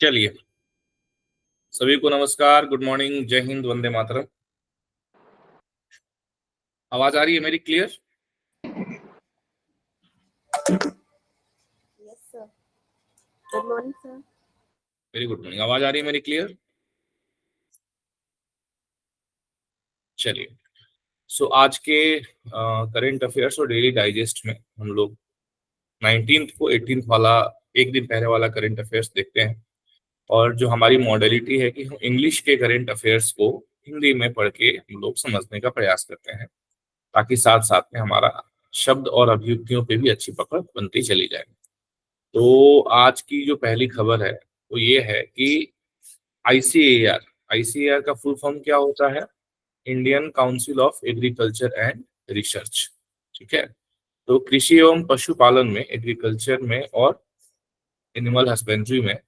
चलिए, सभी को नमस्कार, गुड मॉर्निंग, जय हिंद, वंदे मातरम। आवाज आ रही है मेरी clear? Yes, sir. Good morning, sir. Very good morning. आवाज आ रही है मेरी क्लियर? चलिए, सो आज के करंट अफेयर्स और डेली डाइजेस्ट में हम लोग 19th को 18th वाला एक दिन पहले वाला करंट अफेयर्स देखते हैं। और जो हमारी मॉडलिटी है कि हम इंग्लिश के करंट अफेयर्स को हिंदी में पढ़ के हम लोग समझने का प्रयास करते हैं, ताकि साथ साथ में हमारा शब्द और अभियुक्तियों पे भी अच्छी पकड़ बनती चली जाए। तो आज की जो पहली खबर है वो ये है कि आईसीएआर आईसीएआर का फुल फॉर्म क्या होता है? Indian council of agriculture and research. ठीक है। तो कृषि एवं पशुपालन में, एग्रीकल्चर में और एनिमल हस्बेंड्री में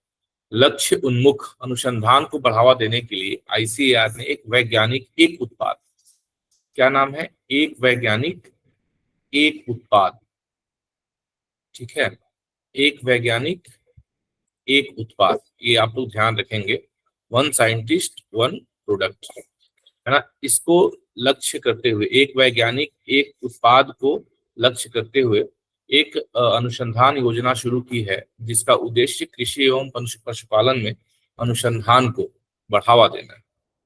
लक्ष्य उन्मुख अनुसंधान को बढ़ावा देने के लिए आईसीएआर ने एक वैज्ञानिक एक उत्पाद, क्या नाम है? एक वैज्ञानिक एक उत्पाद। ठीक है, एक वैज्ञानिक एक उत्पाद, ये आप लोग ध्यान रखेंगे। वन साइंटिस्ट वन प्रोडक्ट, है ना। इसको लक्ष्य करते हुए, एक वैज्ञानिक एक उत्पाद को लक्ष्य करते हुए एक अनुसंधान योजना शुरू की है, जिसका उद्देश्य कृषि एवं पशुपालन में अनुसंधान को बढ़ावा देना है।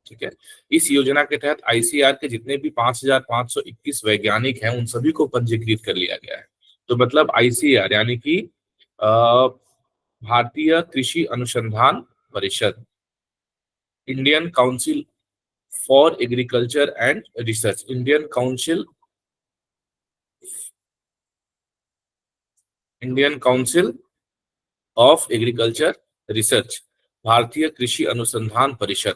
ठीक है। इस योजना के तहत आईसीआर के जितने भी 5,521 वैज्ञानिक हैं, उन सभी को पंजीकृत कर लिया गया है। तो मतलब आईसीआर यानी कि भारतीय कृषि अनुसंधान परिषद, Indian council for agriculture and research, Indian council of agriculture research, भारतीय कृषि अनुसंधान परिषद।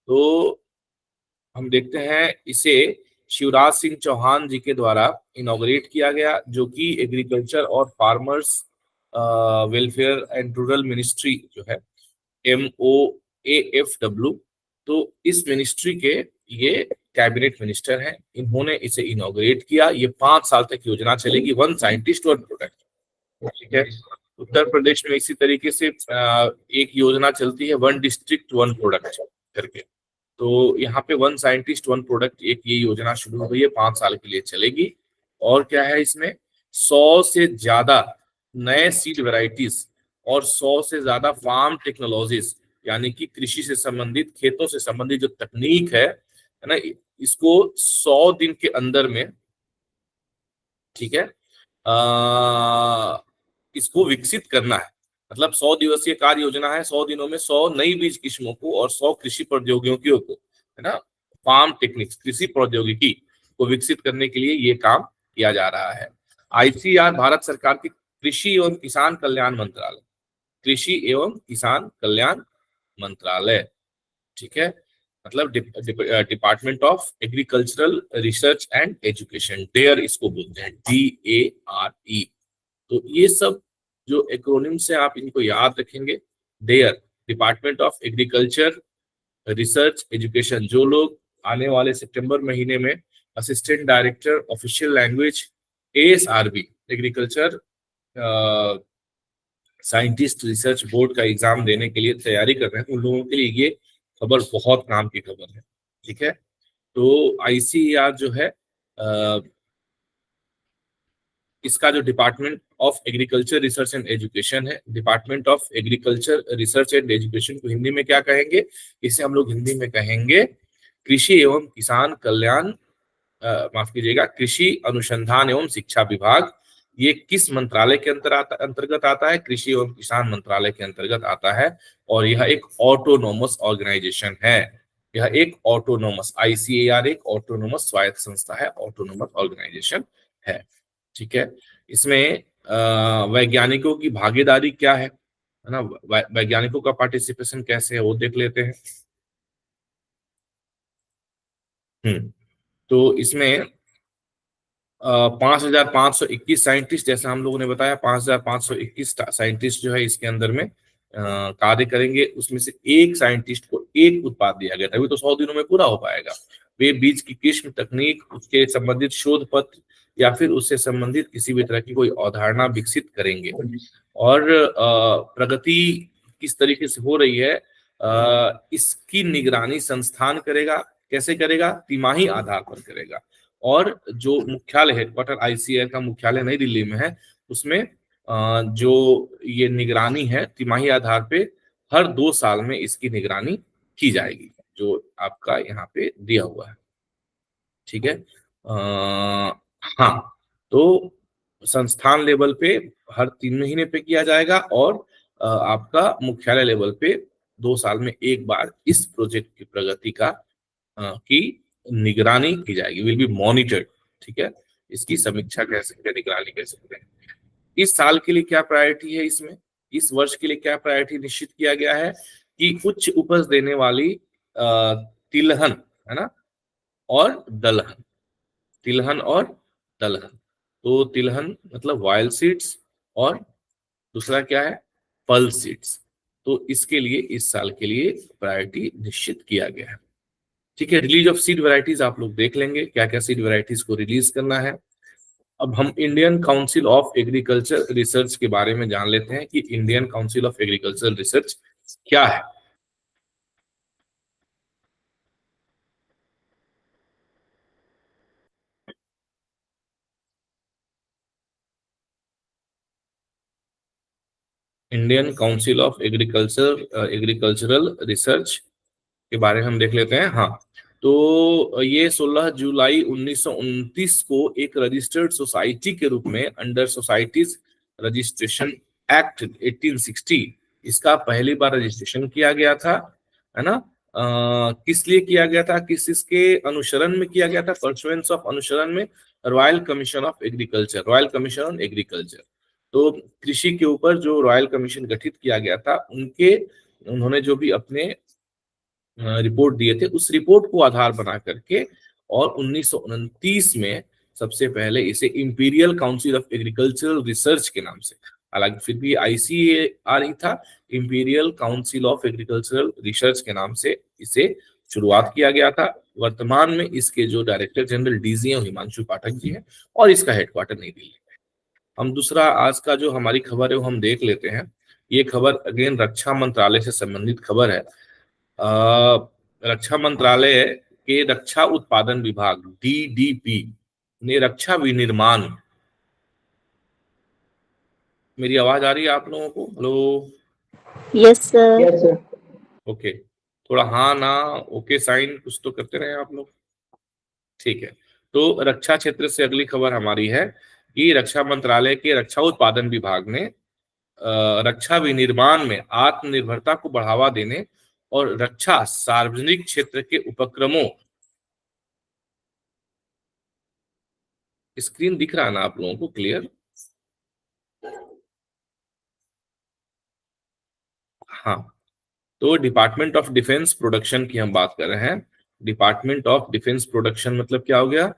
तो हम देखते हैं इसे शिवराज सिंह चौहान जी के द्वारा इनॉग्रेट किया गया, जो कि एग्रीकल्चर और farmers welfare and rural ministry जो है, MOAFW, तो इस मिनिस्ट्री के ये कैबिनेट मिनिस्टर हैं। इन्होंने इसे इनॉग्रेट किया। ये 5 साल तक योजना चलेगी, वन साइंटिस्ट वन प्रोडक्ट। ठीक है। उत्तर प्रदेश में इसी तरीके से एक योजना चलती है, वन डिस्ट्रिक्ट वन प्रोडक्ट करके। तो यहाँ पे वन साइंटिस्ट वन प्रोडक्ट एक ये योजना शुरू हुई है, 5 साल के लिए चलेगी। और क्या है इसमें? 100 से ज्यादा नए सीड वेराइटीज और 100 से ज्यादा फार्म टेक्नोलॉजीज, यानी कि कृषि से संबंधित, खेतों से संबंधित जो तकनीक है ना, इसको 100 दिन के अंदर में, ठीक है, इसको विकसित करना है। मतलब 100 दिवसीय कार्य योजना है। 100 दिनों में 100 नई बीज किस्मों को और 100 कृषि प्रौद्योगिकियों को, है ना, फार्म टेक्निक्स, कृषि प्रौद्योगिकी को विकसित करने के लिए ये काम किया जा रहा है। आईसीआर भारत सरकार की कृषि एवं किसान कल्याण मंत्रालय, कृषि एवं किसान कल्याण मंत्रालय, ठीक है, मतलब department of agricultural research and education, DARE इसको बोलते हैं, DARE। तो ये सब जो एक्रोनिम्स है आप इनको याद रखेंगे। DARE, department of agriculture research education. जो लोग आने वाले सितंबर महीने में assistant director official language ASRB, agriculture scientist research board का एग्जाम देने के लिए तैयारी कर रहे हैं, उन लोगों के लिए ये खबर बहुत काम की खबर है। ठीक है। तो आईसीआर जो है, इसका जो department of agriculture research and education है, department of agriculture research and education को हिंदी में क्या कहेंगे? इसे हम लोग हिंदी में कहेंगे कृषि एवं किसान कल्याण, माफ कीजिएगा, कृषि अनुसंधान एवं शिक्षा विभाग। ये किस मंत्रालय के अंतर्गत आता है? कृषि एवं किसान मंत्रालय के अंतर्गत आता है। और यह एक ऑटोनोमस ऑर्गेनाइजेशन है। यह एक ऑटोनोमस, आईसीएआर एक ऑटोनोमस स्वायत्त संस्था है, ऑटोनोमस ऑर्गेनाइजेशन है। ठीक है। इसमें वैज्ञानिकों की भागीदारी क्या है ना, वैज्ञानिकों का पार्टिसिपेशन कैसे है वो देख लेते हैं। तो इसमें 5,521 साइंटिस्ट, जैसा हम लोगों ने बताया, 5,521 साइंटिस्ट जो है इसके अंदर में कार्य करेंगे। उसमें से एक साइंटिस्ट को एक उत्पाद दिया गया, तभी तो 100 दिनों में पूरा हो पाएगा। वे बीज की किस्म, तकनीक, उसके संबंधित शोध पत्र या फिर उससे संबंधित किसी भी तरह की कोई अवधारणा विकसित करेंगे। और प्रगति किस तरीके से हो रही है, इसकी निगरानी संस्थान करेगा। कैसे करेगा? तिमाही आधार पर करेगा। और जो मुख्यालय हेडक्वार्टर आईसीएआर का मुख्यालय नई दिल्ली में है, उसमें जो ये निगरानी है तिमाही आधार पे हर 2 साल में इसकी निगरानी की जाएगी, जो आपका यहाँ पे दिया हुआ है। ठीक है। हाँ, तो संस्थान लेवल पे हर 3 महीने पे किया जाएगा, और आपका मुख्यालय लेवल पे 2 साल में एक बार इस प्रोजेक्ट की प्रगति की निगरानी की जाएगी, विल बी मॉनिटर्ड। ठीक है, इसकी समीक्षा कह सकते हैं, निगरानी कह सकते हैं। इस साल के लिए क्या प्रायोरिटी है इसमें, इस वर्ष के लिए क्या प्रायोरिटी निश्चित किया गया है कि उच्च उपज देने वाली तिलहन, है ना, और दलहन। तिलहन और दलहन, तो तिलहन मतलब वायल सीड्स, और दूसरा क्या है, पल्स सीड्स। तो इसके लिए इस साल के लिए प्रायोरिटी निश्चित किया गया है। ठीक है, रिलीज ऑफ सीड वैरायटीज आप लोग देख लेंगे, क्या क्या सीड वैरायटीज को रिलीज करना है। अब हम Indian council of agriculture research के बारे में जान लेते हैं कि Indian council of agriculture research क्या है। Indian council of agricultural research के बारे में हम देख लेते हैं। हाँ, तो ये 16 जुलाई 1929 को एक रजिस्टर्ड सोसाइटी के रूप में अंडर सोसाइटीज रजिस्ट्रेशन एक्ट 1860 इसका पहली बार रजिस्ट्रेशन किया गया था, है ना। किस लिए किया गया था, किस इसके अनुसरण में किया गया था, परसुएंस ऑफ अनुसरण में royal commission of agriculture, royal commission on agriculture. तो कृषि के ऊपर जो रॉयल कमीशन गठित किया गया था, उन्होंने जो भी अपने रिपोर्ट दिए थे, उस रिपोर्ट को आधार बना करके, और 1929 में सबसे पहले इसे imperial council of agricultural research के नाम से, हालांकि फिर भी आईसीएआर ही था, imperial council of agricultural research के नाम से इसे शुरुआत किया गया था। वर्तमान में इसके जो डायरेक्टर जनरल डीजी हैं हिमांशु पाठक जी हैं, और इसका हेडक्वार्टर नई दिल्ली है। हम दूसरा आज का जो हमारी खबर है वो हम देख लेते हैं। ये खबर अगेन रक्षा मंत्रालय से संबंधित खबर है। रक्षा मंत्रालय के रक्षा उत्पादन विभाग डीडीपी ने रक्षा विनिर्माण, मेरी आवाज आ रही है आप लोगों को? Hello, yes sir. ओके, थोड़ा हाँ ना ओके साइन कुछ तो करते रहे आप लोग। ठीक है, तो रक्षा क्षेत्र से अगली खबर हमारी है कि रक्षा मंत्रालय के रक्षा उत्पादन विभाग ने रक्षा विनिर्माण में आत्मनिर्भरता को बढ़ावा देने और रक्षा सार्वजनिक क्षेत्र के उपक्रमों, स्क्रीन दिख रहा है ना आप लोगों को क्लियर? हाँ, तो डिपार्टमेंट ऑफ डिफेंस प्रोडक्शन की हम बात कर रहे हैं। डिपार्टमेंट ऑफ डिफेंस प्रोडक्शन मतलब क्या हो गया,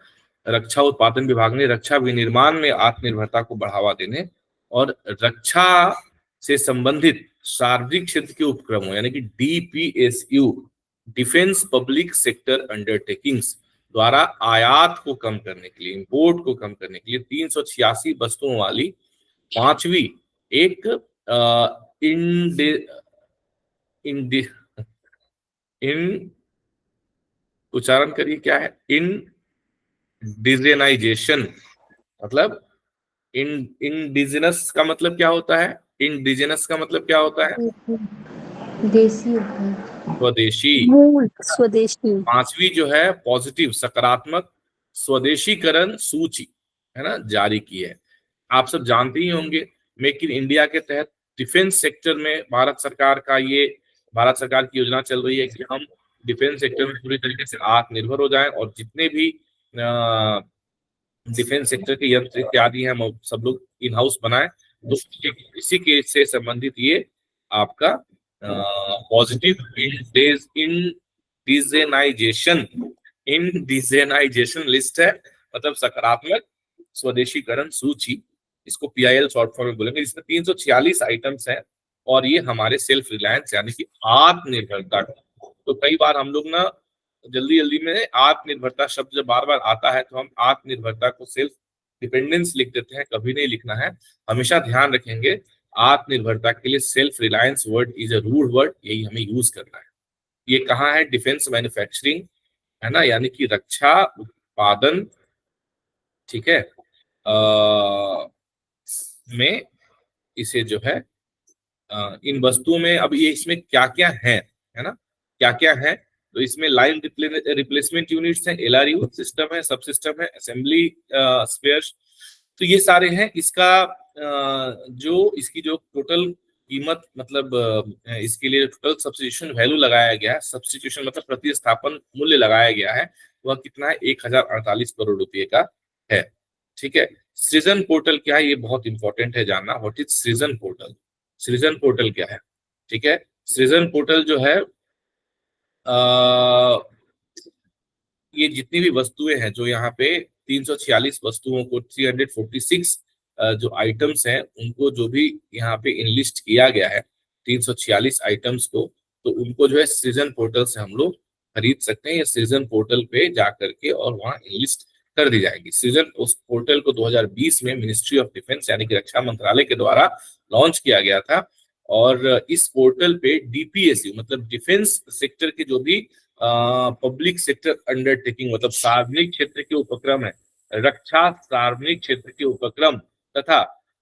रक्षा उत्पादन विभाग ने रक्षा विनिर्माण में आत्मनिर्भरता को बढ़ावा देने और रक्षा से संबंधित सार्वजनिक क्षेत्र के उपक्रमों यानी कि DPSU, defence public sector undertakings द्वारा आयात को कम करने के लिए, इंपोर्ट को कम करने के लिए 386 वस्तुओं वाली पांचवी एक इन उच्चारण करिए, क्या है इंडिजेनाइजेशन, मतलब इंडिजिनस का मतलब क्या होता है, इंडिजिनस का मतलब क्या होता है, देसी स्वदेशी। मूल स्वदेशी। पांचवी जो है पॉजिटिव सकारात्मक स्वदेशीकरण सूची, है ना, जारी की है। आप सब जानते ही होंगे, मेक इन इंडिया के तहत डिफेंस सेक्टर में भारत सरकार की योजना चल रही है कि हम डिफेंस सेक्टर में पूरी तरीके से आत्मनिर्भर हो जाएं, और जितने भी डिफेंस सेक्टर के यंत्र इत्यादि हैं हम सब लोग इन हाउस बनाएं। तो इसी के से संबंधित ये आपका पॉजिटिव इंडिजेनाइजेशन इंडिजेनाइजेशन लिस्ट है, मतलब सकारात्मक स्वदेशीकरण सूची, इसको पीआईएल शॉर्ट फॉर्म में बोलेंगे। इसमें 346 आइटम्स हैं, और ये हमारे सेल्फ रिलायंस यानी कि आत्मनिर्भरता। तो कई बार हम लोग ना जल्दी जल्दी में आत्मनिर्भरता शब्द जब बार बार आता है तो हम आत्मनिर्भरता को सेल्फ डिपेंडेंस लिख देते हैं, कभी नहीं लिखना है। हमेशा ध्यान रखेंगे आत्मनिर्भरता के लिए self reliance word is a root word, यही हमें यूज करना है। ये कहाँ है? डिफेंस मैन्युफैक्चरिंग, है ना, यानी कि रक्षा उत्पादन, ठीक है, में इसे जो है इन वस्तुओं में, अब ये इसमें क्या क्या है ना, क्या क्या है? तो इसमें लाइन रिप्लेसमेंट यूनिट्स है, LRU सिस्टम है, सब सिस्टम है, असेंबली स्पेयर्स, तो ये सारे हैं। इसका जो इसकी जो टोटल कीमत, मतलब इसके लिए टोटल सब्स्टिट्यूशन वैल्यू लगाया गया है, सब्स्टिट्यूशन मतलब प्रतिस्थापन मूल्य लगाया गया है, वह कितना है? 1048 करोड़ रुपए का है, ठीक है। सृजन पोर्टल क्या है? ये बहुत इंपॉर्टेंट है जानना। व्हाट इज सृजन पोर्टल? सृजन पोर्टल क्या है? ठीक है, सृजन पोर्टल जो है आ, ये जितनी भी वस्तुएं हैं, जो यहाँ पे 346 वस्तुओं को, 346 जो आइटम्स हैं, उनको जो भी यहाँ पे इनलिस्ट किया गया है, 346 आइटम्स को, तो उनको जो है सृजन पोर्टल से हम लोग खरीद सकते हैं। या सृजन पोर्टल पे जा करके और वहाँ इनलिस्ट कर दी जाएगी। सृजन उस पोर्टल को 2020 में मिनिस्ट्री ऑफ डिफेंस यानी कि रक्षा मंत्रालय के द्वारा लॉन्च किया गया था। और इस पोर्टल पे DPSU मतलब डिफेंस सेक्टर के जो भी पब्लिक सेक्टर अंडरटेकिंग मतलब सार्वजनिक क्षेत्र के उपक्रम है, रक्षा सार्वजनिक क्षेत्र के उपक्रम तथा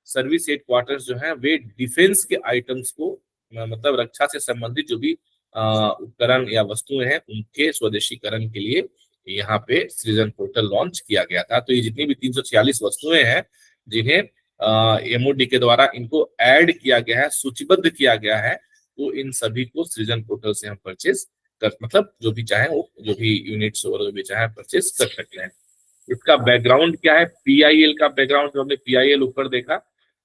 सर्विस हेडक्वार्टर्स जो है, वे डिफेंस के आइटम्स को मतलब रक्षा से संबंधित जो भी उपकरण या वस्तुएं हैं, उनके स्वदेशीकरण के लिए यहाँ पे सृजन पोर्टल लॉन्च किया गया था। तो ये जितनी भी 346 वस्तुएं हैं, जिन्हें MOD के द्वारा इनको ऐड किया गया है, सूचीबद्ध किया गया है, तो इन सभी को सृजन पोर्टल से हम परचेज कर, मतलब जो भी चाहे वो, जो भी यूनिट्स और जो भी चाहे परचेज कर सकते हैं। इसका बैकग्राउंड क्या है? PIL का बैकग्राउंड, जो हमने PIL ऊपर देखा,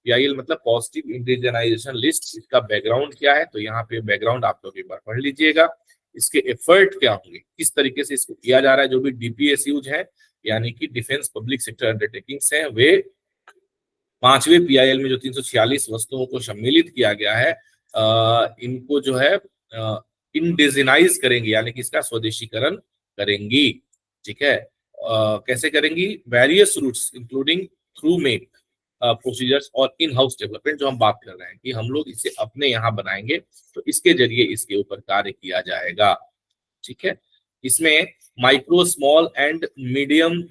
PIL मतलब पॉजिटिव इंडिजिनाइजेशन लिस्ट, इसका बैकग्राउंड क्या है? तो यहाँ पे बैकग्राउंड आप लोग एक बार पढ़ लीजिएगा। इसके एफर्ट क्या होंगे, किस तरीके से इसको किया जा रहा है। जो भी DPSUs है, यानी कि डिफेंस पब्लिक सेक्टर अंडरटेकिंग्स है, वे 5वें PIL में जो 346 वस्तुओं को सम्मिलित किया गया है, इनको जो है इंडिजिनाइज करेंगे, यानी कि इसका स्वदेशीकरण करेंगी, ठीक है। कैसे करेंगी? Various routes including through make procedures और इन हाउस डेवलपमेंट, जो हम बात कर रहे हैं कि हम लोग इसे अपने यहाँ बनाएंगे, तो इसके जरिए इसके ऊपर कार्य किया जाएगा, ठीक है। इसमें micro small and medium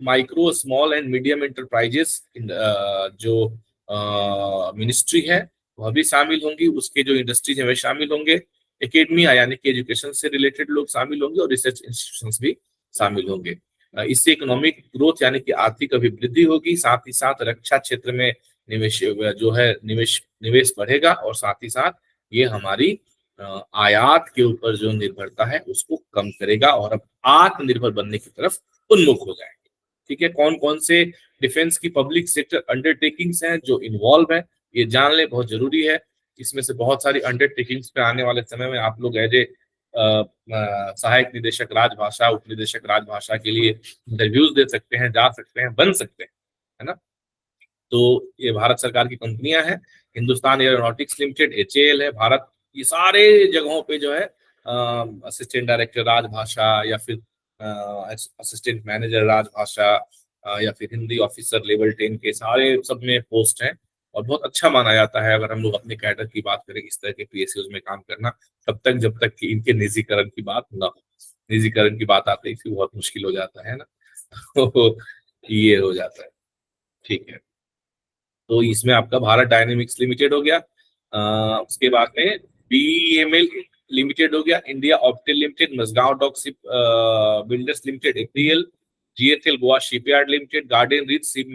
micro small and medium enterprises जो मिनिस्ट्री है, वह भी शामिल होंगी, उसके जो इंडस्ट्रीज है वे शामिल होंगे, एकेडमिया यानी कि एजुकेशन से रिलेटेड लोग शामिल होंगे, और रिसर्च इंस्टीट्यूशंस भी शामिल होंगे। इससे इकोनॉमिक ग्रोथ यानी कि आर्थिक अभिवृद्धि होगी, साथ ही साथ रक्षा क्षेत्र में निवेश जो है निवेश बढ़ेगा, और साथ ही साथ ये हमारी आयात के ऊपर जो निर्भरता है उसको कम करेगा, और अब आत्मनिर्भर बनने की तरफ उन्मुख हो जाएगा, ठीक है। कौन कौन से डिफेंस की पब्लिक सेक्टर अंडरटेकिंग्स हैं जो इन्वॉल्व है, ये जान ले, बहुत जरूरी है। इसमें से बहुत सारी अंडरटेकिंग्स पे आने वाले समय में आप लोग एज ए सहायक निदेशक राजभाषा, उप निदेशक राजभाषा के लिए इंटरव्यूज दे सकते हैं, जा सकते हैं, बन सकते हैं, है ना। तो ये भारत सरकार की कंपनियां हैं, हिंदुस्तान एरोनॉटिक्स लिमिटेड, HAL है, भारत, ये सारे जगहों पे जो है असिस्टेंट डायरेक्टर राजभाषा, या फिर असिस्टेंट मैनेजर राजभाषा, या फिर हिंदी ऑफिसर लेवल 10 के सारे सब में पोस्ट हैं। और बहुत अच्छा माना जाता है, अगर हम लोग अपने कैडर की बात करें, इस तरह के PSUs में काम करना, तब तक जब तक कि इनके निजीकरण की बात ना हो। निजीकरण की बात आते ही फिर बहुत मुश्किल हो जाता है ना तो ये हो जाता है, ठीक है। तो इसमें आपका भारत डायनेमिक्स लिमिटेड हो गया, उसके बाद में BEML लिमिटेड हो गया, India Optel Limited, Mazagon Dock Ship Builders Limited APL, GFL Goa Shipyard Limited, Garden Reach Ship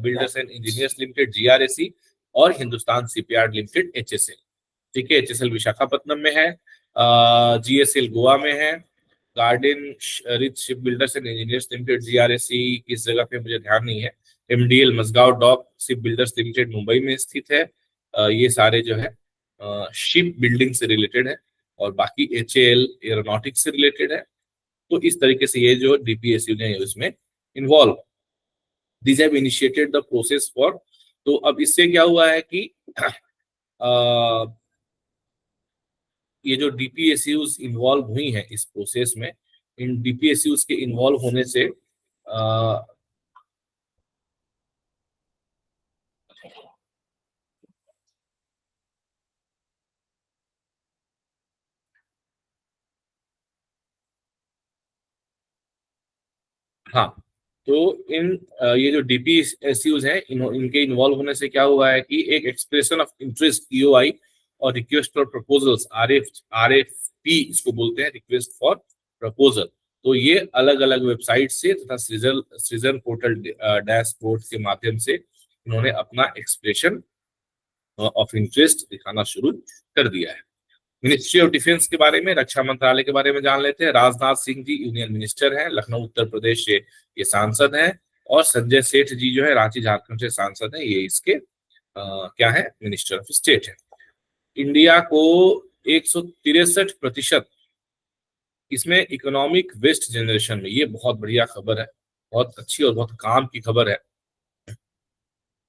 Builders and Engineers Limited GRAC, और हिंदुस्तान शिपयार्ड लिमिटेड HSL, ठीक है। HSL विशाखापट्टनम में है, GSL गोवा में है, Garden Reach Ship Builders and Engineers Limited GRAC किस जगह पे मुझे ध्यान नहीं है, MDL Mazagon Dock Ship Builders Limited Mumbai में स्थित है। ये सारे जो है शिप बिल्डिंग से रिलेटेड है, और बाकी HAL एरोनॉटिक्स से रिलेटेड है। तो इस तरीके से ये जो DPSU ने इसमें involve, this have initiated the process for. तो अब इससे क्या हुआ है कि ये जो DPSUs इन्वॉल्व हुई हैं इस प्रोसेस में, इन DPSUs के इन्वॉल्व होने से हाँ, तो ये जो DPSUs हैं, इनके इन्वॉल्व होने से क्या हुआ है कि एक एक्सप्रेशन ऑफ इंटरेस्ट EOI और रिक्वेस्ट फॉर प्रपोजल्स RFP इसको बोलते हैं, रिक्वेस्ट फॉर प्रपोजल। तो ये अलग अलग वेबसाइट से तथा सृजन पोर्टल डैशबोर्ड के माध्यम से इन्होंने अपना एक्सप्रेशन ऑफ इंटरेस्ट दिखाना शुरू कर दिया है। मिनिस्ट्री ऑफ डिफेंस के बारे में, रक्षा मंत्रालय के बारे में जान लेते हैं। राजनाथ सिंह जी यूनियन मिनिस्टर हैं, लखनऊ उत्तर प्रदेश से ये सांसद हैं। और संजय सेठ जी जो है रांची झारखंड से सांसद हैं, ये इसके क्या है, मिनिस्टर ऑफ स्टेट है। इंडिया को 163% इसमें इकोनॉमिक वेस्ट जनरेशन में, ये बहुत बढ़िया खबर है, बहुत अच्छी और बहुत काम की खबर है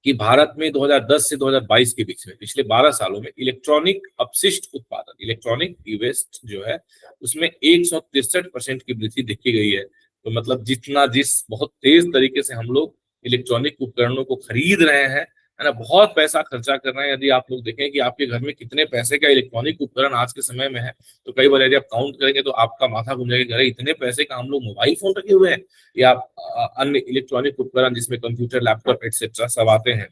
कि भारत में 2010 से 2022 के बीच में पिछले 12 सालों में इलेक्ट्रॉनिक अपशिष्ट उत्पादन, इलेक्ट्रॉनिक ई वेस्ट जो है उसमें 163% की वृद्धि देखी गई है। तो मतलब जिस बहुत तेज तरीके से हम लोग इलेक्ट्रॉनिक उपकरणों को खरीद रहे हैं, है ना, बहुत पैसा खर्चा कर रहे हैं। यदि आप लोग देखें कि आपके घर में कितने पैसे का इलेक्ट्रॉनिक उपकरण आज के समय में है, तो कई बार यदि आप काउंट करेंगे तो आपका माथा घूम जाएगा, अरे इतने पैसे का हम लोग मोबाइल फोन रखे हुए हैं या अन्य इलेक्ट्रॉनिक उपकरण जिसमें कंप्यूटर, लैपटॉप एक्सेट्रा सब आते हैं।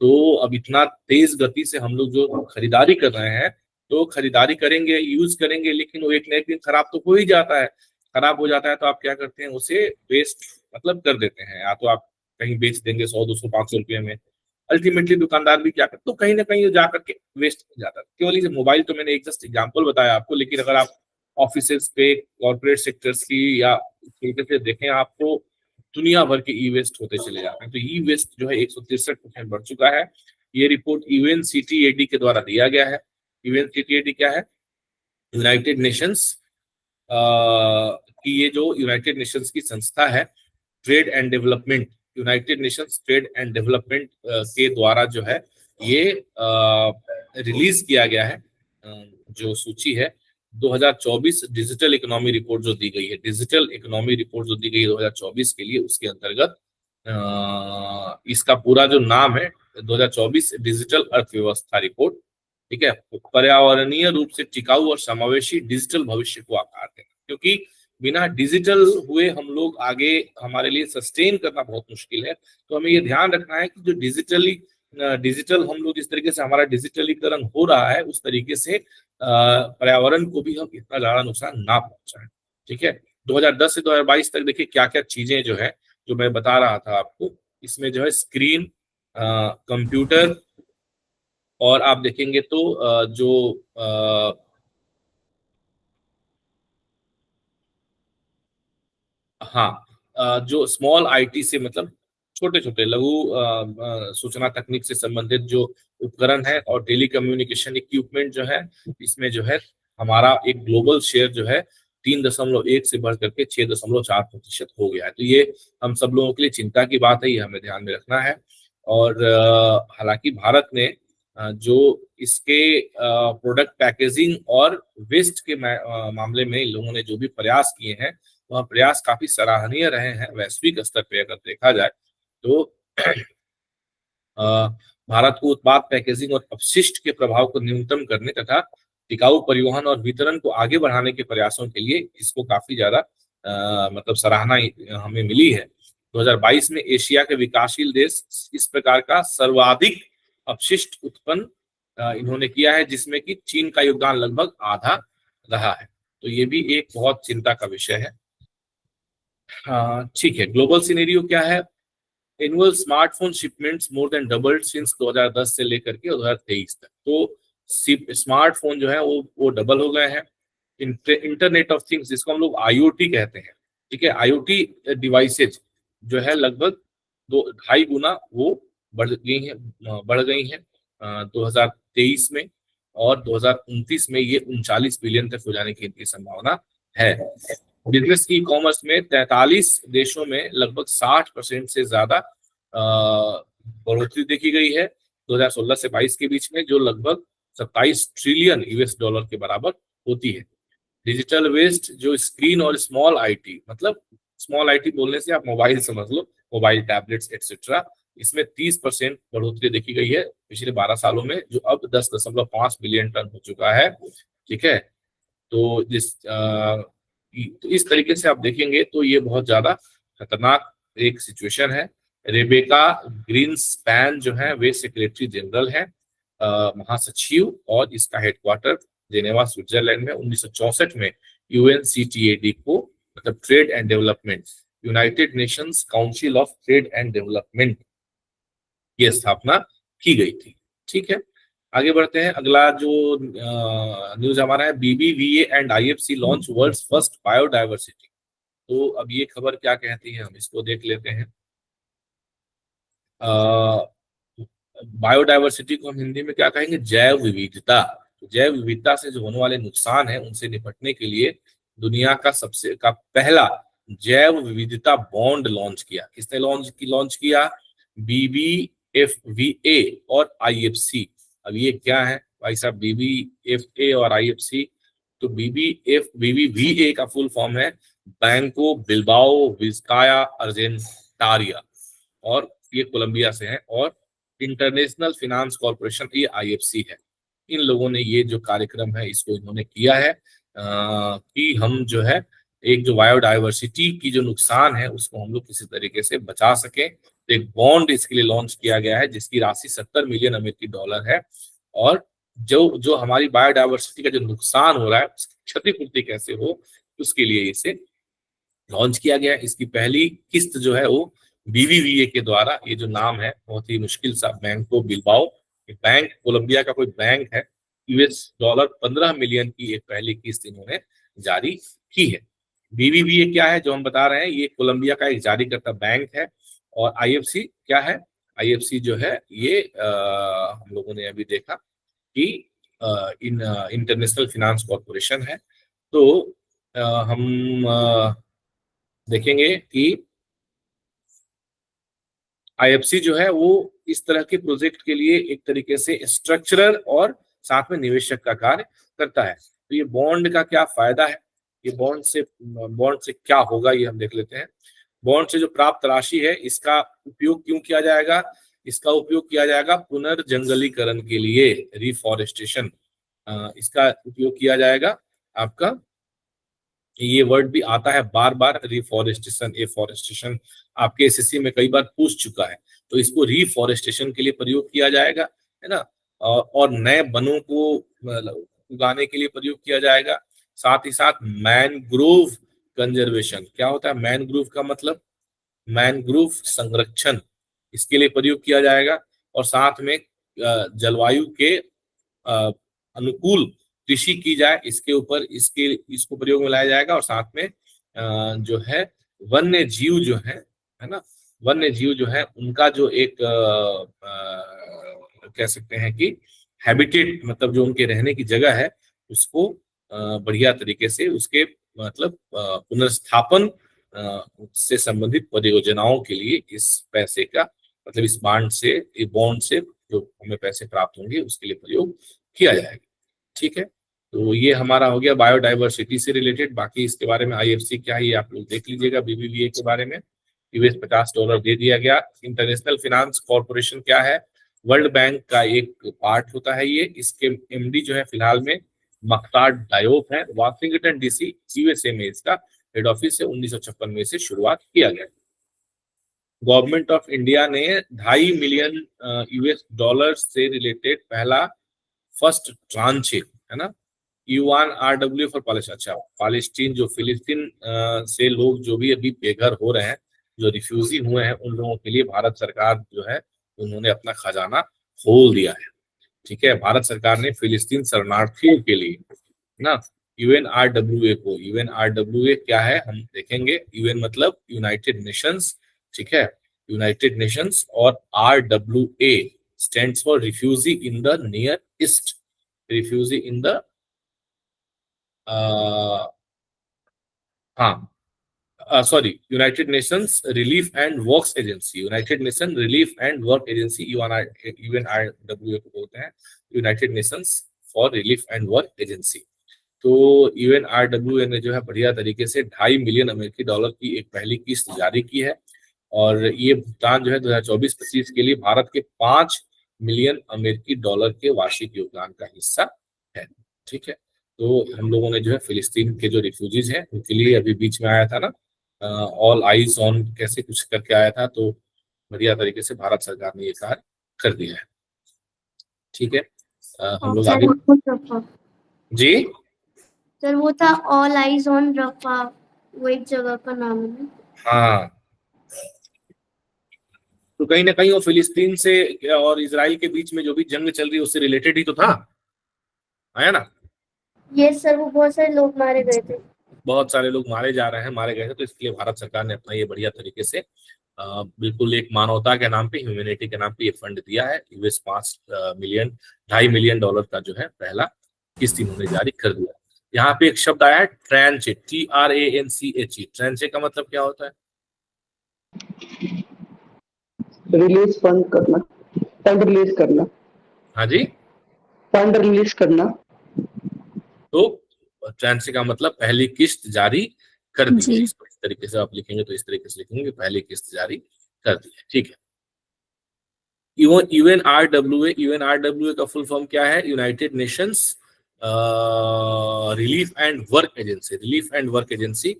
तो अब इतना तेज गति से हम लोग जो खरीदारी कर रहे हैं, तो खरीदारी करेंगे, यूज करेंगे, लेकिन वो एक ना एक दिन खराब तो हो ही जाता है। खराब हो जाता है तो आप क्या करते हैं, उसे वेस्ट मतलब कर देते हैं, या तो आप कहीं बेच देंगे 100, 200, 500 रुपये में। अल्टीमेटली दुकानदार भी क्या करते, तो कहीं ना कहीं जा करके वेस्ट हो जाता है। केवल ये मोबाइल तो मैंने एक जस्ट एग्जाम्पल बताया आपको, लेकिन अगर आप ऑफिस पे, कॉर्पोरेट सेक्टर्स की या तरीके से देखें, आपको दुनिया भर के ई वेस्ट होते चले जाते हैं। तो ई वेस्ट जो है 163% बढ़ चुका है। ये रिपोर्ट UNCTAD के द्वारा दिया गया है। UNCTAD क्या है? यूनाइटेड नेशंस की, ये जो यूनाइटेड नेशंस की संस्था है, trade and development, United Nations trade and development के द्वारा जो है ये रिलीज किया गया है। जो सूची है 2024 डिजिटल इकोनॉमी रिपोर्ट जो दी गई है, डिजिटल इकोनॉमी रिपोर्ट जो दी गई है 2024 के लिए, उसके अंतर्गत इसका पूरा जो नाम है 2024 डिजिटल अर्थव्यवस्था रिपोर्ट। ठीक है, पर्यावरणीय रूप से टिकाऊ और समावेशी डिजिटल भविष्य को आकार देना, क्योंकि बिना डिजिटल हुए हम लोग आगे, हमारे लिए सस्टेन करना बहुत मुश्किल है। तो हमें ये ध्यान रखना है कि जो डिजिटल हम लोग जिस तरीके से हमारा डिजिटलीकरण हो रहा है, उस तरीके से पर्यावरण को भी हम इतना ज्यादा नुकसान ना पहुंचाएं। ठीक है, 2010 से 2022 तक देखिए क्या क्या चीजें जो है, जो मैं बता रहा था आपको, इसमें जो है स्क्रीन, कंप्यूटर, और आप देखेंगे तो हाँ, जो स्मॉल IT से मतलब छोटे छोटे लघु सूचना तकनीक से संबंधित जो उपकरण है और टेली कम्युनिकेशन इक्विपमेंट जो है, इसमें जो है हमारा एक ग्लोबल शेयर जो है 3.1 से बढ़ करके 6.4% हो गया है। तो ये हम सब लोगों के लिए चिंता की बात है, ये हमें ध्यान में रखना है। और हालांकि भारत ने जो इसके प्रोडक्ट पैकेजिंग और वेस्ट के मामले में इन लोगों ने जो भी प्रयास किए हैं, वह प्रयास काफी सराहनीय रहे हैं वैश्विक स्तर पे अगर देखा जाए तो। भारत को उत्पाद पैकेजिंग और अपशिष्ट के प्रभाव को न्यूनतम करने तथा टिकाऊ परिवहन और वितरण को आगे बढ़ाने के प्रयासों के लिए इसको काफी ज्यादा मतलब सराहना हमें मिली है। 2022 में एशिया के विकासशील देश इस प्रकार का सर्वाधिक अपशिष्ट उत्पन्न इन्होंने किया है, जिसमें कि चीन का योगदान लगभग आधा रहा है। तो ये भी एक बहुत चिंता का विषय है। ठीक है, ग्लोबल सिनेरियो क्या है? Annual smartphone shipments more than doubled since 2010 से लेकर के 2023 तक। तो स्मार्टफोन जो है वो डबल हो गए हैं। इंटरनेट ऑफ थिंग्स, जिसको हम लोग IoT कहते हैं, ठीक है, IoT डिवाइसेज जो है लगभग 2-2.5 गुना वो बढ़ गई हैं 2023 में, और 2029 में ये 39 बिलियन तक हो जाने की इनकी संभावना है। बिजनेस ई कॉमर्स में 43 देशों में लगभग 60% से ज्यादा बढ़ोतरी देखी गई है 2016 से 22 के बीच में, जो लगभग 27 ट्रिलियन US डॉलर के बराबर होती है। डिजिटल वेस्ट जो स्क्रीन और स्मॉल IT, मतलब स्मॉल IT बोलने से आप मोबाइल समझ लो, मोबाइल, टैबलेट्स एक्सेट्रा, इसमें 30% बढ़ोतरी देखी गई है पिछले 12 सालों में, जो अब 10.5 बिलियन टन हो चुका है। ठीक है, तो इस तरीके से आप देखेंगे तो ये बहुत ज्यादा खतरनाक एक सिचुएशन है। रेबेका ग्रीन्सपैन जो है वे सेक्रेटरी जनरल है, महासचिव, और इसका हेडक्वार्टर जेनेवा स्विट्जरलैंड में 1964 में यूएनसीटीएडी को, मतलब trade and development, United Nations council of trade and development, ये स्थापना की गई थी। ठीक है, आगे बढ़ते हैं। अगला जो न्यूज हमारा है, BBVA and IFC launch world's first biodiversity. तो अब ये खबर क्या कहती है, हम इसको देख लेते हैं। बायोडायवर्सिटी को हम हिंदी में क्या कहेंगे, जैव विविधता। जैव विविधता से जो होने वाले नुकसान है उनसे निपटने के लिए दुनिया का पहला जैव विविधता बॉन्ड लॉन्च किया। किसने लॉन्च किया? बीबीएफवीए और आईएफसी। अब ये क्या है भाई साहब, बीबीएफए और आईएफसी? तो बीबीवीए का फुल फॉर्म है बैंको बिल्बाओ विस्काया अर्जेंटारिया, और ये कोलंबिया से है, और इंटरनेशनल फिनांस कॉर्पोरेशन, ये आईएफसी है। इन लोगों ने ये जो कार्यक्रम है इसको इन्होंने किया है कि हम जो है एक जो बायोडायवर्सिटी की जो नुकसान है उसको हम लोग किसी तरीके से बचा सके। तो एक बॉन्ड इसके लिए लॉन्च किया गया है जिसकी राशि 70 मिलियन अमेरिकी डॉलर है, और जो जो हमारी बायोडायवर्सिटी का जो नुकसान हो रहा है उसकी क्षतिपूर्ति कैसे हो उसके लिए इसे लॉन्च किया गया। इसकी पहली किस्त जो है वो बीबीवीए के द्वारा, ये जो नाम है बहुत ही मुश्किल सा, बैंको बिल्बाओ बैंक, कोलंबिया का कोई बैंक है, US$ 15 मिलियन की एक पहली किस्त इन्होंने जारी की है। बीबीवीए क्या है जो हम बता रहे हैं, ये कोलंबिया का एक जारी करता बैंक है। और आईएफसी क्या है? आईएफसी जो है ये हम लोगों ने अभी देखा कि इंटरनेशनल फिनांस कॉर्पोरेशन है। तो हम देखेंगे कि आईएफसी जो है वो इस तरह के प्रोजेक्ट के लिए एक तरीके से स्ट्रक्चरर और साथ में निवेशक का कार्य करता है। तो ये बॉन्ड का क्या फायदा है, ये बॉन्ड से क्या होगा, ये हम देख लेते हैं। बॉन्ड से जो प्राप्त राशि है इसका उपयोग क्यों किया जाएगा? इसका उपयोग किया जाएगा पुनर्जंगलीकरण के लिए, रिफॉरेस्टेशन, इसका उपयोग किया जाएगा। आपका ये वर्ड भी आता है बार बार, रिफॉरेस्टेशन, एफॉरेस्टेशन, आपके एसएससी में कई बार पूछ चुका है। तो इसको रिफॉरेस्टेशन के लिए प्रयोग किया जाएगा, है ना, और नए वनों को उगाने के लिए प्रयोग किया जाएगा। साथ ही साथ मैनग्रोव कंजर्वेशन, क्या होता है मैनग्रोव का मतलब? मैनग्रोव संरक्षण, इसके लिए प्रयोग किया जाएगा। और साथ में जलवायु के अनुकूल कृषि की जाए, इसके ऊपर इसको प्रयोग में लाया जाएगा। और साथ में जो है वन्य जीव जो है ना, वन्य जीव जो है उनका जो एक कह सकते हैं कि हैबिटेट, मतलब जो उनके रहने की जगह है उसको बढ़िया तरीके से उसके मतलब पुनर्स्थापन से संबंधित परियोजनाओं के लिए इस पैसे का, मतलब इस बॉन्ड से जो हमें पैसे प्राप्त होंगे उसके लिए प्रयोग किया जाएगा। ठीक है, तो ये हमारा हो गया बायोडायवर्सिटी से रिलेटेड। बाकी इसके बारे में आईएफसी क्या है ये आप लोग देख लीजिएगा। बीबीवीए के बारे में US $50 दे दिया गया। इंटरनेशनल फिनांस कॉर्पोरेशन क्या है? वर्ल्ड बैंक का एक पार्ट होता है ये। इसके एमडी जो है फिलहाल में मख्तार डायोप है। वाशिंगटन DC USA में इसका हेड ऑफिस है। 1956 में इसे शुरुआत किया गया। गवर्नमेंट ऑफ इंडिया ने $2.5 मिलियन US से रिलेटेड पहला फर्स्ट ट्रांच है ना, UNRWA फॉर पैलेस्टाइन। अच्छा, पैलेस्टीन जो फिलिस्तीन से लोग जो भी अभी बेघर हो रहे हैं, जो रिफ्यूजी हुए हैं, उन लोगों के लिए भारत सरकार जो है उन्होंने अपना खजाना खोल दिया है। ठीक है, भारत सरकार ने फिलिस्तीन शरणार्थियों के लिए ना UNRWA को, UNRWA क्या है हम देखेंगे। UN मतलब यूनाइटेड नेशंस, ठीक है, यूनाइटेड नेशंस, और RWA stands for refugee in the near east, refugee in the sorry, United Nations relief and works agency, United nation relief and work agency, UNRWA को बोलते हैं, United Nations for relief and work agency. तो UNRWA ने जो है बढ़िया तरीके से $2.5 मिलियन अमेरिकी डॉलर की एक पहली किस्त जारी की है। और ये भुगतान जो है 2024-25 के लिए भारत के $5 मिलियन अमेरिकी डॉलर के वार्षिक योगदान का हिस्सा है। ठीक है, तो हम लोगों ने जो है फिलिस्तीन के जो रिफ्यूजीज हैं उनके लिए अभी बीच में आया था ना ऑल आईज ऑन कैसे कुछ करके आया था, तो बढ़िया तरीके से भारत सरकार ने ये कार्य कर दिया है। ठीक है, हम लोग आगे। जी सर वो था ऑल आइज ऑन रफा, वो एक जगह का नाम है। हाँ, तो कहीं ना कहीं वो फिलिस्तीन से और इजराइल के बीच में जो भी जंग चल रही है उससे रिलेटेड ही तो था, आया ना। ये सर वो बहुत सारे लोग मारे गए थे। बहुत सारे लोग मारे जा रहे हैं, मारे गए थे, तो इसके लिए भारत सरकार ने अपना ये बढ़िया तरीके से बिल्कुल एक मानवता के नाम पे, ह्यूमैनिटी के नाम पे ये फंड दिया है। यूएस 5 मिलियन, $2.5 मिलियन का जो है पहला किस्त इन्होंने जारी कर दिया। यहाँ पे एक शब्द आया है ट्रांचे, TRANCHE। ट्रांचे का मतलब क्या होता है? रिलीज फंड करना, फंड रिलीज करना। हाँ जी, फंड रिलीज करना। तो ट्रांचे का मतलब पहली किस्त जारी कर दी है। जी। इस तरीके से आप लिखेंगे तो इस तरीके से लिखेंगे, पहली किस्त जारी कर दी है। ठीक है, यूएनआरडब्ल्यूए का फुल फॉर्म क्या है? United Nations relief and work agency. Relief and work agency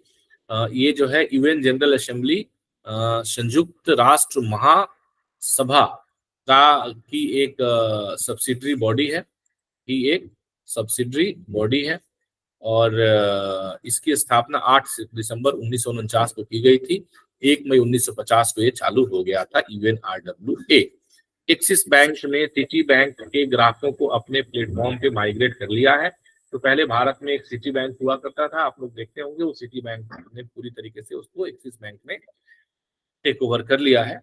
ये जो है यूएन जनरल असेंबली, संयुक्त राष्ट्र महासभा का की एक सब्सिडरी बॉडी है, की एक सब्सिडरी बॉडी है। और इसकी स्थापना 8 दिसंबर 1949 को की गई थी। 1 मई 1950 को ये चालू हो गया था यूएनआरडब्ल्यूए। एक्सिस बैंक ने सिटी बैंक के ग्राहकों को अपने प्लेटफॉर्म पे माइग्रेट कर लिया है। तो पहले भारत में एक सिटी बैंक हुआ करता था, आप लोग देखते होंगे, वो सिटी बैंक ने पूरी तरीके से उसको एक्सिस बैंक ने टेक ओवर कर लिया है।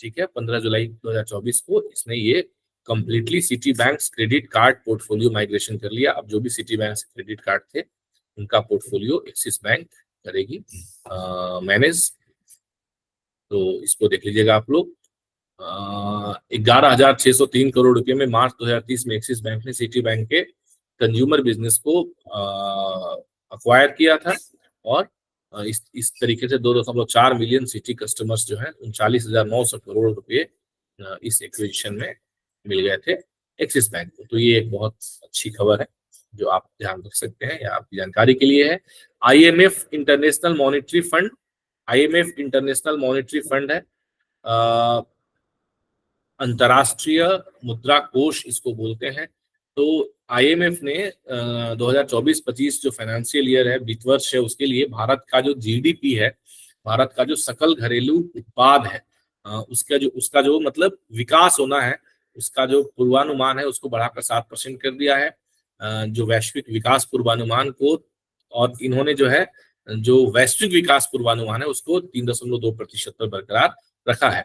ठीक है, 15 जुलाई 2024 को इसने ये completely city banks credit card portfolio migration कर लिया। अब जो भी सिटी बैंक क्रेडिट कार्ड थे उनका पोर्टफोलियो एक्सिस बैंक करेगी मैनेज। तो इसको देख लीजिएगा आप लोग। 11,603 करोड़ रुपए में मार्च 2030 में एक्सिस बैंक ने सिटी बैंक के कंज्यूमर बिजनेस को अक्वायर किया था। और इस तरीके से 2.4 मिलियन सिटी कस्टमर्स जो है 39,900 करोड़ रुपए इस एक्विजिशन में मिल गए थे एक्सिस बैंक को। तो ये एक बहुत अच्छी खबर है जो आप ध्यान रख सकते हैं, या आपकी जानकारी के लिए है। IMF international monetary fund, IMF international monetary fund है, अंतर्राष्ट्रीय मुद्रा कोष इसको बोलते हैं। तो IMF ने 2024-25 जो फाइनेंशियल ईयर है, वित्त वर्ष है, उसके लिए भारत का जो GDP है, भारत का जो सकल घरेलू उत्पाद है, उसका जो मतलब विकास होना है, उसका जो पूर्वानुमान है उसको बढ़ाकर 7% कर दिया है। जो वैश्विक विकास पूर्वानुमान को, और इन्होंने जो है जो वैश्विक विकास पूर्वानुमान है उसको 3.2% पर बरकरार रखा है।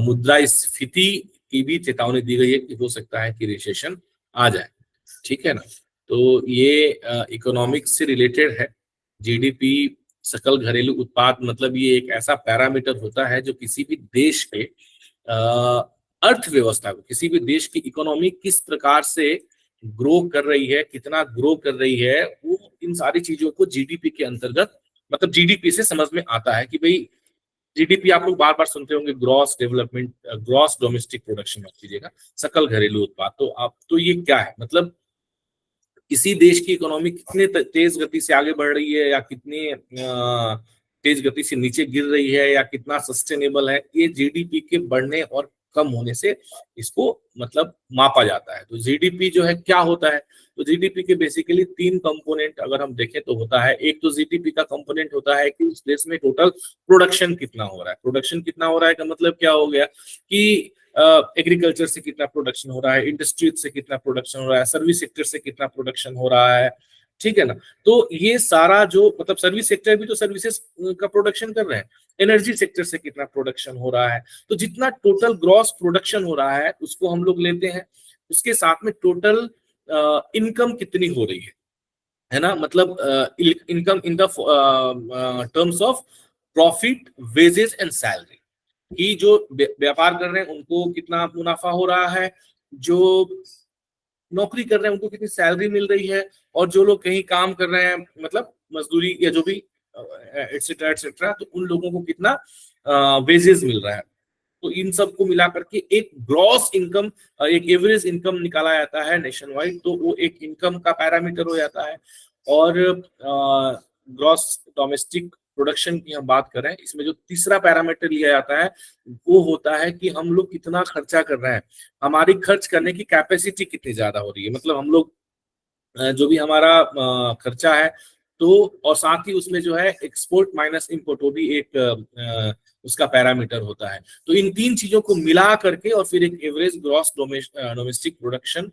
मुद्रास्फीति की भी चेतावनी दी गई है कि हो सकता है कि रिसेशन आ जाए। ठीक है ना, तो ये इकोनॉमिक्स से रिलेटेड है। GDP, सकल घरेलू उत्पाद, मतलब ये एक ऐसा पैरामीटर होता है जो किसी भी देश के अर्थव्यवस्था को, किसी भी देश की इकोनॉमी किस प्रकार से ग्रो कर रही है, कितना ग्रो कर रही है, वो इन सारी चीजों को GDP के अंतर्गत, मतलब GDP से समझ में आता है कि भाई GDP आप लोग बार बार सुनते होंगे, gross development, gross domestic production मत कीजिएगा, सकल घरेलू उत्पाद। तो ये क्या है, मतलब किसी देश की इकोनॉमी कितने तेज गति से आगे बढ़ रही है, या कितने तेज गति से नीचे गिर रही है, या कितना सस्टेनेबल है, ये GDP के बढ़ने और कम होने से इसको मतलब मापा जाता है। तो GDP जो है क्या होता है, तो GDP के बेसिकली 3 कंपोनेंट अगर हम देखें तो होता है। एक तो GDP का कंपोनेंट होता है कि उस देश में टोटल प्रोडक्शन कितना हो रहा है। प्रोडक्शन कितना हो रहा है का मतलब क्या हो गया कि एग्रीकल्चर से कितना प्रोडक्शन हो रहा है, इंडस्ट्री से कितना प्रोडक्शन हो रहा है, सर्विस सेक्टर से कितना प्रोडक्शन हो रहा है। ठीक है ना, तो ये सारा जो मतलब सर्विस सेक्टर भी तो सर्विसेज का प्रोडक्शन कर रहे हैं, एनर्जी सेक्टर से कितना प्रोडक्शन हो रहा है, तो जितना टोटल ग्रॉस प्रोडक्शन हो रहा है उसको हम लोग लेते हैं। उसके साथ में टोटल इनकम कितनी हो रही है ना, मतलब income in the terms of profit, wages and salary, कि जो व्यापार कर रहे हैं उनको कितना मुनाफा हो रहा है, जो नौकरी कर रहे हैं उनको कितनी सैलरी मिल रही है, और जो लोग कहीं काम कर रहे हैं मतलब मजदूरी या जो भी एटसेट्रा एटसेट्रा, तो उन लोगों को कितना वेजेस मिल रहा है। तो इन सब को मिला करके एक ग्रॉस इनकम, एक एवरेज इनकम निकाला जाता है नेशन वाइड, तो वो एक इनकम का पैरामीटर हो जाता है। और ग्रॉस डोमेस्टिक प्रोडक्शन की हम बात कर रहे हैं, इसमें जो तीसरा पैरामीटर लिया जाता है वो होता है कि हम लोग कितना खर्चा कर रहे हैं, हमारी खर्च करने की कैपेसिटी कितनी ज्यादा हो रही है। मतलब हम लोग जो भी हमारा खर्चा है, तो और साथ ही उसमें जो है एक्सपोर्ट माइनस इंपोर्ट, वो भी एक उसका पैरामीटर होता है। तो इन तीन चीजों को मिला करके और फिर एक एवरेज ग्रॉस डोमेस्टिक प्रोडक्शन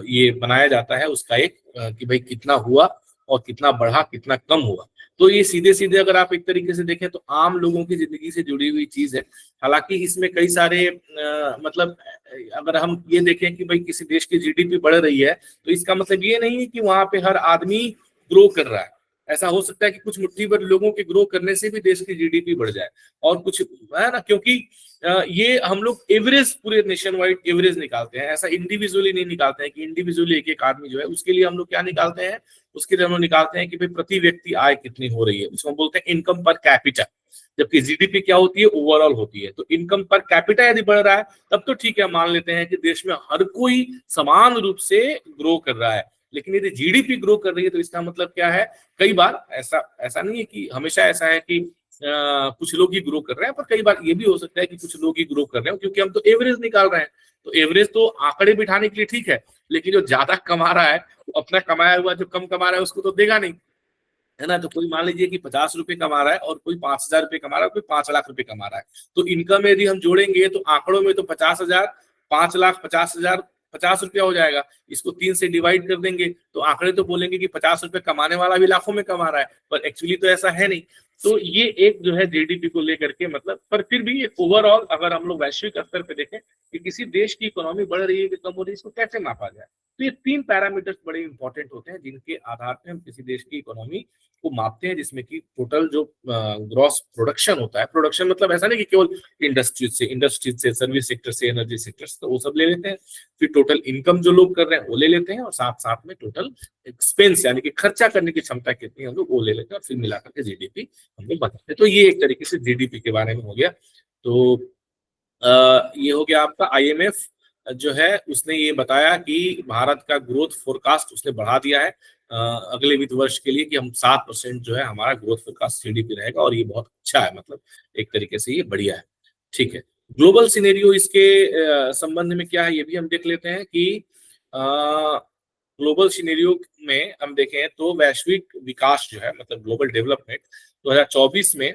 ये बनाया जाता है उसका एक कि भाई कितना हुआ और कितना बढ़ा, कितना कम हुआ। तो ये सीधे सीधे अगर आप एक तरीके से देखें तो आम लोगों की जिंदगी से जुड़ी हुई चीज है। हालांकि इसमें कई सारे मतलब अगर हम ये देखें कि भाई किसी देश की जीडीपी बढ़ रही है, तो इसका मतलब ये नहीं है कि वहां पे हर आदमी ग्रो कर रहा है। ऐसा हो सकता है कि कुछ मुट्ठी भर लोगों के ग्रो करने से भी देश की जीडीपी बढ़ जाए, और कुछ है ना, क्योंकि ये हम लोग एवरेज पूरे नेशन वाइड एवरेज निकालते हैं, ऐसा इंडिविजुअली नहीं निकालते हैं कि इंडिविजुअली एक एक आदमी जो है उसके लिए हम लोग क्या निकालते हैं, उसके लिए हम लोग निकालते हैं कि भाई प्रति व्यक्ति आय कितनी हो रही है, उसको हम बोलते हैं इनकम पर कैपिटा। जबकि जीडीपी क्या होती है, ओवरऑल होती है। तो इनकम पर कैपिटा यदि बढ़ रहा है तब तो ठीक है, मान लेते हैं कि देश में हर कोई समान रूप से ग्रो कर रहा है। लेकिन यदि जीडीपी ग्रो कर रही है तो इसका मतलब क्या है, कई बार ऐसा ऐसा नहीं है कि हमेशा ऐसा है कि कुछ लोग ही ग्रो कर रहे हैं, पर कई बार ये भी हो सकता है कि कुछ लोग ही ग्रो कर रहे हैं, क्योंकि हम तो एवरेज निकाल रहे हैं। तो एवरेज तो आंकड़े बिठाने के लिए ठीक है, लेकिन जो ज्यादा कमा रहा है वो अपना कमाया हुआ जो कम कमा रहा है उसको तो देगा नहीं, है ना। तो कोई मान लीजिए कि 50 रुपए कमा रहा है और कोई 5,000 रुपए कमा रहा है, कोई 5 लाख रुपए कमा रहा है। तो इनकम यदि हम जोड़ेंगे तो आंकड़ों में तो 50,000, 5,50,000 50 रुपया हो जाएगा। इसको 3 से डिवाइड कर देंगे तो आंकड़े तो बोलेंगे कि 50 रुपए कमाने वाला भी लाखों में कमा रहा है, पर एक्चुअली तो ऐसा है नहीं। तो ये एक जो है जीडीपी को लेकर के मतलब, पर फिर भी ओवरऑल अगर हम लोग वैश्विक स्तर पे देखें कि किसी देश की इकोनॉमी बढ़ रही है कि कम हो रही है, इसको कैसे मापा जाए। तो ये 3 पैरामीटर्स बड़े इंपॉर्टेंट होते हैं जिनके आधार पर हम किसी देश की इकोनॉमी को मापते हैं, जिसमें कि टोटल जो ग्रॉस प्रोडक्शन होता है, प्रोडक्शन मतलब ऐसा नहीं कि केवल इंडस्ट्रीज से सर्विस सेक्टर से एनर्जी सेक्टर से, तो वो सब ले लेते हैं। फिर टोटल इनकम जो लोग कर रहे हैं वो ले लेते हैं, और साथ साथ में टोटल एक्सपेंस यानी कि खर्चा करने की क्षमता कितनी है हम लोग वो ले लेते हैं, और फिर मिलाकर के जीडीपी हम लोग बताते हैं। तो ये एक तरीके से जीडीपी के बारे में हो गया। तो ये हो गया आपका आईएमएफ जो है उसने ये बताया कि भारत का ग्रोथ फोरकास्ट उसने बढ़ा दिया है अगले वित्त वर्ष के लिए, कि हम 7% जो है हमारा ग्रोथ फोरकास्ट जीडीपी रहेगा, और ये बहुत अच्छा है, मतलब एक तरीके से ये बढ़िया है। ठीक है, ग्लोबल सिनेरियो इसके संबंध में क्या है ये भी हम देख लेते हैं कि ग्लोबल सिनेरियो में हम देखें तो वैश्विक विकास जो है मतलब ग्लोबल डेवलपमेंट 2024 में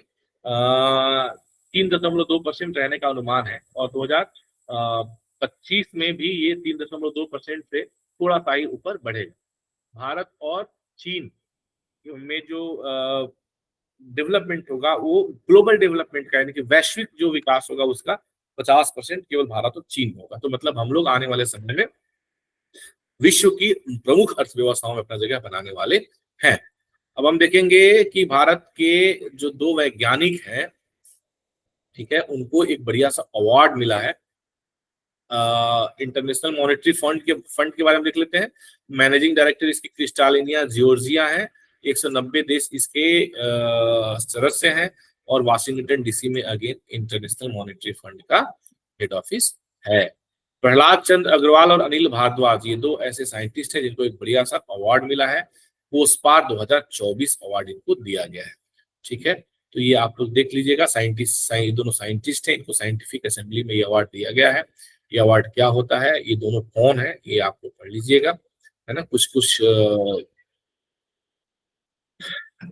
3.2% रहने का अनुमान है, और 2025 में भी ये 3.2% से थोड़ा सा ही ऊपर बढ़ेगा। भारत और चीन में जो डेवलपमेंट होगा वो ग्लोबल डेवलपमेंट का यानी कि वैश्विक जो विकास होगा उसका 50% केवल भारत और चीन में होगा। तो मतलब हम लोग आने वाले समय में विश्व की प्रमुख अर्थव्यवस्थाओं में अपना जगह बनाने वाले हैं। अब हम देखेंगे कि भारत के जो 2 वैज्ञानिक हैं, ठीक है, उनको एक बढ़िया सा अवार्ड मिला है इंटरनेशनल मॉनेटरी फंड के बारे में देख लेते हैं। मैनेजिंग डायरेक्टर इसकी क्रिस्टालिनिया जियोर्जिया है। 190 देश इसके सदस्य हैं, और वाशिंगटन डीसी में अगेन इंटरनेशनल मॉनेटरी फंड का हेड ऑफिस है। प्रहलाद चंद्र अग्रवाल और अनिल भारद्वाज ये 2 ऐसे साइंटिस्ट हैं जिनको एक बढ़िया सा अवार्ड मिला है, पोस्पार 2024 अवार्ड इनको दिया गया है। ठीक है, तो ये आप लोग देख लीजिएगा, दोनों साइंटिस्ट हैं, इनको साइंटिफिक असेंबली में ये अवार्ड दिया गया है। ये अवार्ड क्या होता है, ये दोनों कौन है, ये आप लोग पढ़ लीजिएगा, है ना। कुछ कुछ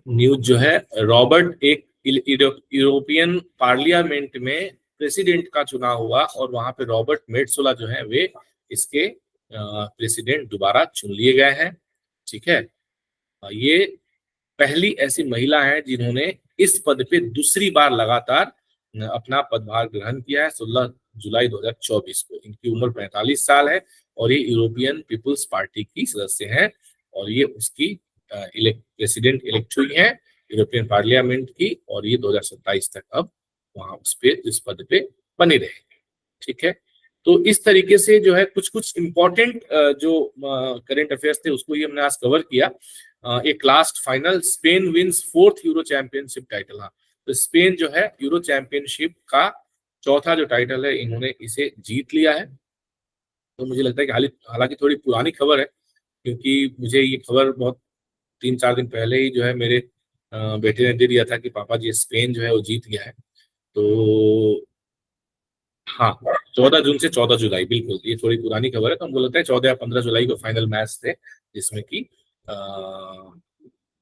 न्यूज जो है, रॉबर्ट एक यूरोपियन पार्लियामेंट में प्रेसिडेंट का चुनाव हुआ, और वहां पे रॉबर्ट मेट्सोला जो है वे इसके प्रेसिडेंट दोबारा चुन लिए गए हैं। ठीक है, ये पहली ऐसी महिला है जिन्होंने इस पद पे दूसरी बार लगातार अपना पदभार ग्रहण किया है 16 जुलाई 2024 को। इनकी उम्र 45 साल है, और ये यूरोपियन पीपुल्स पार्टी की सदस्य हैं, और ये उसकी प्रेसिडेंट इलेक्ट हुई है यूरोपियन पार्लियामेंट की, और ये 2027 तक अब वहां इस पद पे बने रहेंगे। ठीक है, तो इस तरीके से जो है कुछ कुछ इंपॉर्टेंट जो करंट अफेयर्स थे उसको ही हमने आज कवर किया। एक last final, Spain wins 4th Euro championship title. हाँ, तो स्पेन जो है यूरो चैंपियनशिप का 4था जो टाइटल है इन्होंने इसे जीत लिया है। तो मुझे लगता है कि हालांकि थोड़ी पुरानी खबर है, क्योंकि मुझे ये खबर बहुत 3-4 दिन पहले ही जो है मेरे बेटे ने दे दिया था कि पापा जी स्पेन जो है वो जीत गया है। तो हाँ, 14 जून से 14 जुलाई, बिल्कुल ये थोड़ी पुरानी खबर है, तो हमको लगता है 14 या 15 जुलाई को फाइनल मैच थे जिसमें कि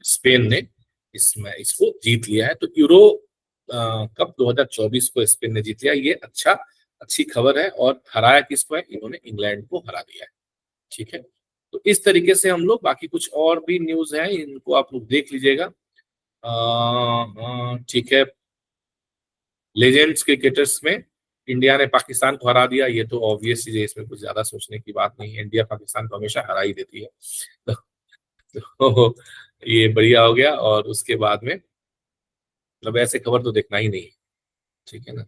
स्पेन ने इसको जीत लिया है। तो यूरो कप 2024 को स्पेन ने जीत लिया, ये अच्छी खबर है। और हराया किसको है? इन्होंने इंग्लैंड को हरा दिया है। ठीक है, तो इस तरीके से हम लोग, बाकी कुछ और भी न्यूज है, इनको आप लोग देख लीजिएगा। ठीक है, लेजेंड्स क्रिकेटर्स में इंडिया ने पाकिस्तान को हरा दिया, ये तो ऑब्वियस चीज है, इसमें कुछ ज्यादा सोचने की बात नहीं है। इंडिया पाकिस्तान को हमेशा हरा ही देती है। तो ये बढ़िया हो गया। और उसके बाद में मतलब ऐसे खबर तो देखना ही नहीं है, ठीक है ना।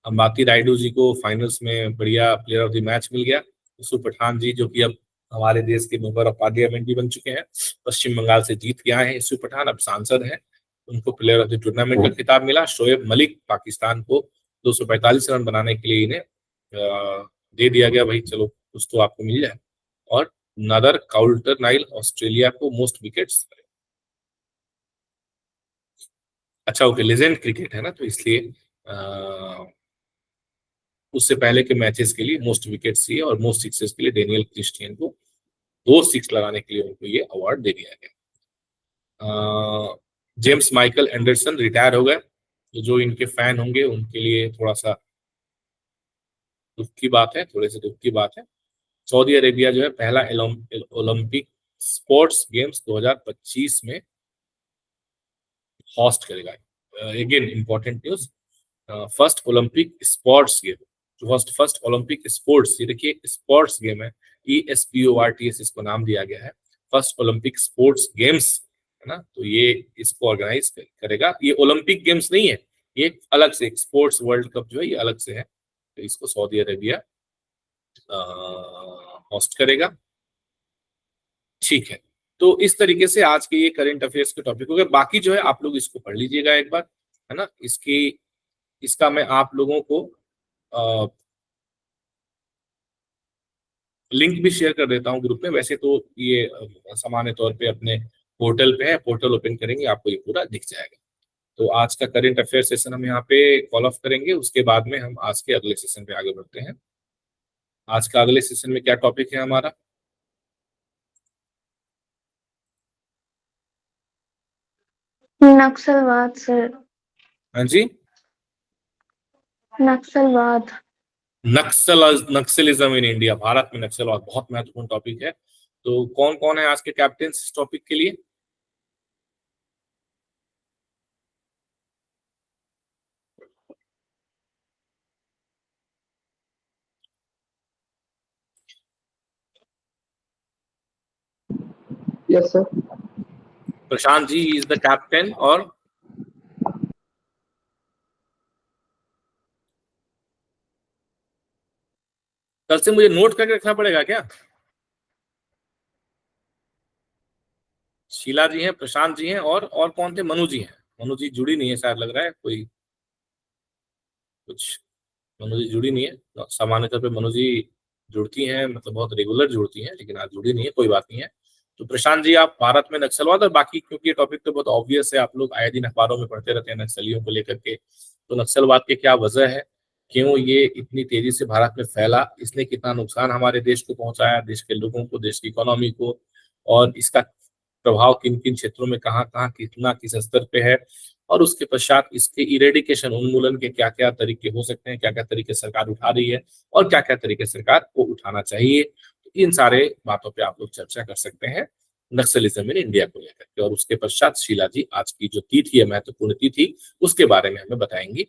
अंबाती रायडू जी को फाइनल्स में बढ़िया प्लेयर ऑफ द मैच मिल गया। यूसुफ पठान जी, जो कि अब हमारे देश के मेंबर ऑफ पार्लियामेंट भी बन चुके हैं, पश्चिम बंगाल से जीत के आए हैं यूसुफ पठान, अब सांसद हैं, उनको प्लेयर ऑफ द टूर्नामेंट का खिताब मिला। शोएब मलिक, पाकिस्तान को 245 रन बनाने के लिए इन्हें दे दिया गया, भाई चलो कुछ तो आपको मिल जाए। और नदर काउल्टरनाइल ऑस्ट्रेलिया को मोस्ट विकेट्स, अच्छा ओके, लेजेंड क्रिकेट है ना, तो इसलिए उससे पहले के मैचेस के लिए मोस्ट विकेट्स दिए, और मोस्ट सिक्सेस के लिए डेनियल क्रिस्टियन को 2 सिक्स लगाने के लिए उनको ये अवार्ड दे दिया गया। जेम्स माइकल एंडरसन रिटायर हो गए, तो जो इनके फैन होंगे उनके लिए थोड़ा सा दुख की बात है, थोड़े से दुख की बात है। सऊदी अरेबिया जो है पहला ओलंपिक स्पोर्ट्स गेम्स 2025 में होस्ट करेगा। Again important news, first Olympic sports game, जो फर्स्ट ओलंपिक स्पोर्ट्स, ये देखिए स्पोर्ट्स गेम है, ESPORTS इसको नाम दिया गया है, फर्स्ट ओलंपिक स्पोर्ट्स गेम्स, है ना। तो ये इसको ऑर्गेनाइज करेगा, ये ओलंपिक गेम्स नहीं है, ये अलग से स्पोर्ट्स वर्ल्ड कप जो है ये अलग से है, तो इसको सऊदी अरेबिया होस्ट करेगा। ठीक है, तो इस तरीके से आज के ये करंट अफेयर्स के टॉपिक हो गए। बाकी जो है आप लोग इसको पढ़ लीजिएगा एक बार, है ना। इसका मैं आप लोगों को लिंक भी शेयर कर देता हूँ ग्रुप में। वैसे तो ये सामान्य तौर पे अपने पोर्टल पे है, पोर्टल ओपन करेंगे आपको ये पूरा दिख जाएगा। तो आज का करंट अफेयर सेशन हम यहाँ पे कॉल ऑफ करेंगे, उसके बाद में हम आज के अगले सेशन पे आगे बढ़ते हैं। आज का अगले सेशन में क्या टॉपिक है हमारा? नक्सलवाद सर। हाँ जी, नक्सलवाद। नक्सलिज्म इन इंडिया, भारत में नक्सलवाद बहुत महत्वपूर्ण टॉपिक है। तो कौन कौन है आज के कैप्टन इस टॉपिक के लिए? Yes, sir. Prashant ji is the captain. और कल से मुझे नोट करके रखना पड़ेगा क्या? शीला जी हैं, प्रशांत जी हैं, और कौन थे? मनु जी हैं। मनु जी जुड़ी नहीं है शायद, लग रहा है कोई कुछ, मनु जी जुड़ी नहीं है। सामान्य तौर पे मनु जी जुड़ती हैं, मतलब बहुत रेगुलर जुड़ती हैं, लेकिन आज जुड़ी नहीं है, कोई बात नहीं है। तो प्रशांत जी, आप भारत में नक्सलवाद, और बाकी क्योंकि ये टॉपिक तो बहुत ऑब्वियस है, आप लोग आए दिन अखबारों में पढ़ते रहते हैं नक्सलियों को लेकर के, तो नक्सलवाद की क्या वजह है, क्यों ये इतनी तेजी से भारत में फैला, इसने कितना नुकसान हमारे देश को पहुंचाया, देश के लोगों को, देश की इकोनॉमी को, और इसका प्रभाव किन किन क्षेत्रों में कहाँ कहाँ कितना किस स्तर पे है, और उसके पश्चात इसके इरेडिकेशन, उन्मूलन के क्या क्या तरीके हो सकते हैं, क्या क्या तरीके सरकार उठा रही है, और क्या क्या तरीके सरकार को उठाना चाहिए। तो इन सारे बातों पे आप लोग चर्चा कर सकते हैं नक्सलिज्म इन इंडिया को लेकर के। और उसके पश्चात शीला जी आज की जो तिथि है, महत्वपूर्ण तिथि, उसके बारे में हमें बताएंगी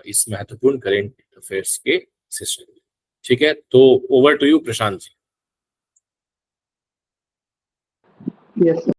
इस महत्वपूर्ण करेंट अफेयर्स के सेशन में। ठीक है, तो over to you Prashant ji. Yes, sir.